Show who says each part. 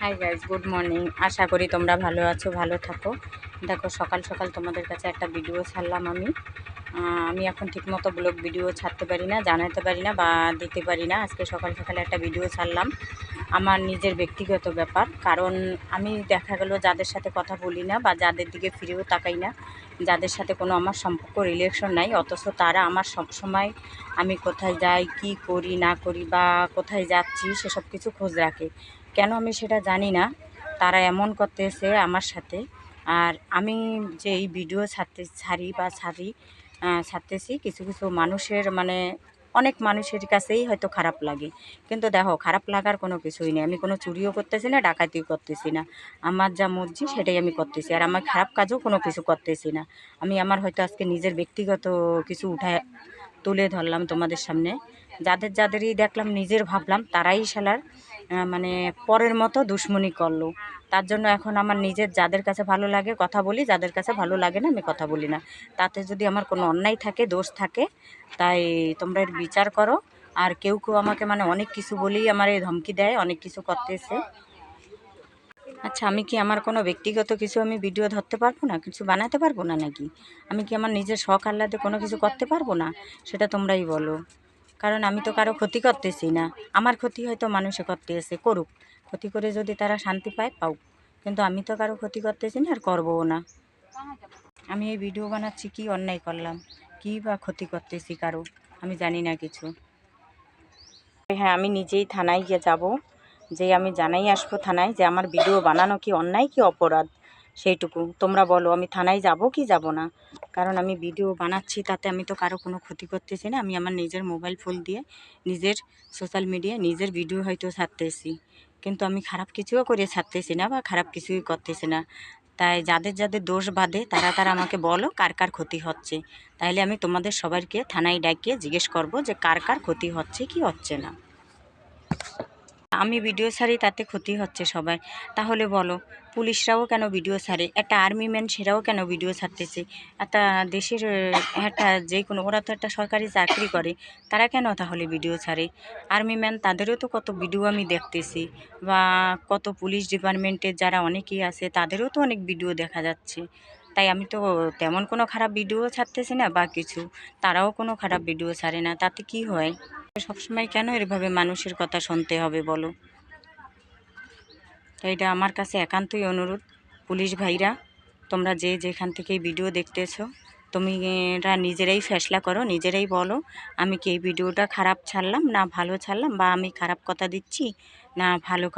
Speaker 1: High guys, good morning. আশা করি তোমরা ভালো আছো, ভালো থাকো। দেখো, সকাল সকাল তোমাদের কাছে একটা ভিডিও ছাড়লাম আমি এখন ঠিকমতো ব্লগ ভিডিও ছাড়তে পারি না, জানাতে পারি না বা দিতে পারি না। আজকে সকাল সকালে একটা ভিডিও ছাড়লাম আমার নিজের ব্যক্তিগত ব্যাপার। কারণ আমি দেখা গেল যাদের সাথে কথা বলি না বা যাদের দিকে ফিরেও তাকাই না, যাদের সাথে কোনো আমার সম্পর্ক রিলেশন নাই, অথচ তারা আমার সবসময় আমি কোথায় যাই, কি করি না করি বা কোথায় যাচ্ছি সেসব কিছু খোঁজ রাখে। কেন আমি সেটা জানি না, তারা এমন করতেছে আমার সাথে। আর আমি যে এই ভিডিও ছাড়তেছি, কিছু কিছু মানুষের মানে অনেক মানুষের কাছেই হয়তো খারাপ লাগে। কিন্তু দেখো, খারাপ লাগার কোনো কিছুই নেই। আমি কোনো চুরিও করতেছি না, ডাকাতিও করতেছি না। আমার যা মর্জি সেটাই আমি করতেছি। আর আমার খারাপ কাজও কোনো কিছু করতেছি না। আমি আমার হয়তো আজকে নিজের ব্যক্তিগত কিছু তুলে ধরলাম তোমাদের সামনে। যাদেরই দেখলাম, নিজের ভাবলাম, তারাই শালার মানে পরের মতো দুশ্মনী করলো। তার জন্য এখন আমার নিজের যাদের কাছে ভালো লাগে কথা বলি, যাদের কাছে ভালো লাগে না আমি কথা বলি না। তাতে যদি আমার কোনো অন্যায় থাকে, দোষ থাকে, তাই তোমরা এর বিচার করো। আর কেউ কেউ আমাকে মানে অনেক কিছু বলেই আমার এই ধমকি দেয়, অনেক কিছু করতেছে। আচ্ছা, আমি কি আমার কোনো ব্যক্তিগত কিছু আমি ভিডিও ধরতে পারবো না, কিছু বানাতে পারবো না নাকি? আমি কি আমার নিজের শখ আহ্লাদে কোনো কিছু করতে পারবো না? সেটা তোমরাই বলো। কারণ আমি তো কারো ক্ষতি করতেছি না। আমার ক্ষতি হয়তো মানুষে করতেছে, করুক। ক্ষতি করে যদি তারা শান্তি পায়, পাও। কিন্তু আমি তো কারো ক্ষতি করতেছি না, আর করবও না। আমি এই ভিডিও বানাচ্ছি, কি অন্যায় করলাম, কি বা ক্ষতি করতেছি কারো? আমি জানি না কিছু। হ্যাঁ, আমি নিজেই থানায় গিয়ে যাব, যে আমি জানাই আসবো থানায় যে আমার ভিডিও বানানো কি অন্যায় কি অপরাধ, সেইটুকু তোমরা বলো। আমি থানায় যাব কি যাব না? কারণ আমি ভিডিও বানাচ্ছি, তাতে আমি তো কারো কোনো ক্ষতি করতেছি না। আমি আমার নিজের মোবাইল ফোন দিয়ে নিজের সোশ্যাল মিডিয়ায় নিজের ভিডিও হয়তো ছাড়তেছি, কিন্তু আমি খারাপ কিছুও করে ছাড়তেছি না বা খারাপ কিছুই করতেছি না। তাই যাদের যাদের দোষ বাঁধে তারা তারা আমাকে বলো কার কার ক্ষতি হচ্ছে। তাইলে আমি তোমাদের সবাইকে থানায় ডাকিয়ে জিজ্ঞেস করব যে কার কার ক্ষতি হচ্ছে কি হচ্ছে না। আমি ভিডিও ছাড়ি, তাতে ক্ষতি হচ্ছে সবার। তাহলে বলো, পুলিশরাও কেন ভিডিও ছাড়ে? একটা আর্মি ম্যান, সেরাও কেন ভিডিও ছাড়তেছে? একটা দেশের একটা যে কোনো, ওরা তো একটা সরকারি চাকরি করে, তারা কেন তাহলে ভিডিও ছাড়ে? আর্মি ম্যান, তাদেরও তো কত ভিডিও আমি দেখতেছি, বা কত পুলিশ ডিপার্টমেন্টের যারা অনেকেই আছে তাদেরও তো অনেক ভিডিও দেখা যাচ্ছে। তাই আমি তো তেমন কোনো খারাপ ভিডিও ছাড়তেছি না বা কিছু, তারাও কোনো খারাপ ভিডিও ছাড়ে না, তাতে কি হয়? সবসময় কেন এভাবে মানুষের কথা শুনতে হবে বলো? তো এটা আমার কাছে একান্তই অনুরোধ, পুলিশ ভাইরা, তোমরা যে যেখান থেকে ভিডিও দেখতেছো, তুমি এরা নিজেরাই ফেসলা করো, নিজেরাই বলো আমি কি এই ভিডিওটা খারাপ ছাড়লাম না ভালো ছাড়লাম, বা আমি খারাপ কথা দিচ্ছি না ভালো কথা।